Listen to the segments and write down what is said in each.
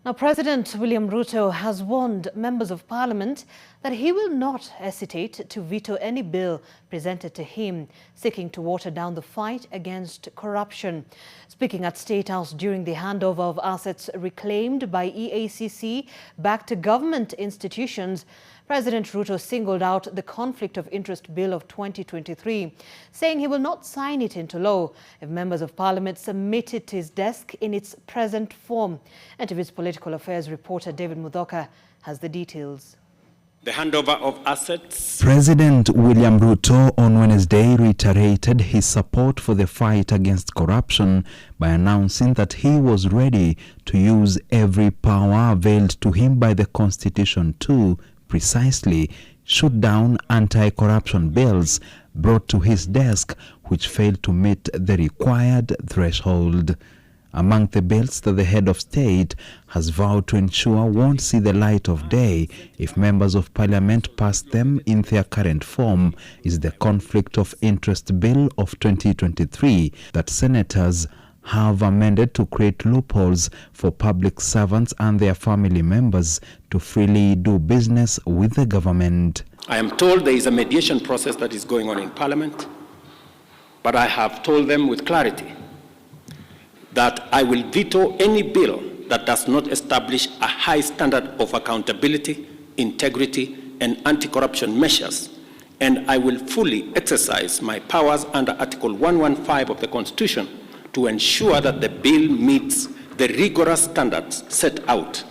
Now, President William Ruto has warned members of parliament that he will not hesitate to veto any bill presented to him seeking to water down the fight against corruption. Speaking at State House during the handover of assets reclaimed by EACC back to government institutions, President Ruto singled out the Conflict of Interest Bill of 2023, saying he will not sign it into law if members of parliament submit it to his desk in its present form. And TV's political affairs reporter David Mudhoka has the details. The handover of assets. President William Ruto on Wednesday reiterated his support for the fight against corruption by announcing that he was ready to use every power availed to him by the Constitution to precisely shoot down anti-corruption bills brought to his desk which failed to meet the required threshold. Among the bills that the head of state has vowed to ensure won't see the light of day if members of parliament pass them in their current form is the Conflict of Interest Bill of 2023 that senators have amended to create loopholes for public servants and their family members to freely do business with the government. I am told there is a mediation process that is going on in Parliament, but I have told them with clarity that I will veto any bill that does not establish a high standard of accountability, integrity, and anti-corruption measures, and I will fully exercise my powers under Article 115 of the Constitution to ensure that the bill meets the rigorous standards set out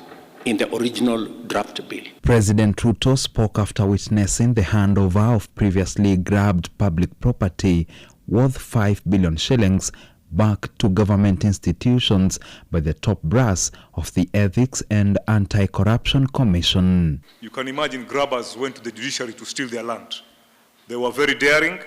in the original draft bill. President Ruto spoke after witnessing the handover of previously grabbed public property worth 5 billion shillings back to government institutions by the top brass of the Ethics and Anti-Corruption Commission. You can imagine grabbers went to the judiciary to steal their land. They were very daring,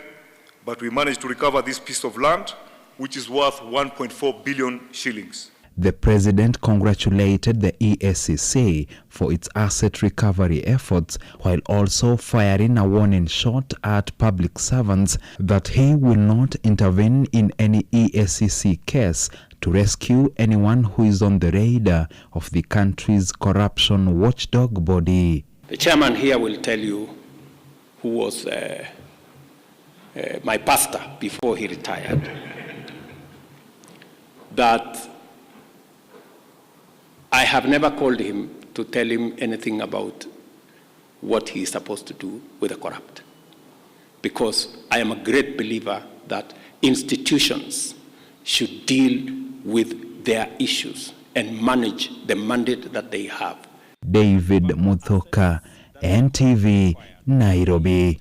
but we managed to recover this piece of land, which is worth 1.4 billion shillings. The president congratulated the EACC for its asset recovery efforts, while also firing a warning shot at public servants that he will not intervene in any EACC case to rescue anyone who is on the radar of the country's corruption watchdog body. The chairman here will tell you who was my pastor before he retired, that I have never called him to tell him anything about what he is supposed to do with the corrupt, because I am a great believer that institutions should deal with their issues and manage the mandate that they have. David Mudhoka, NTV, Nairobi.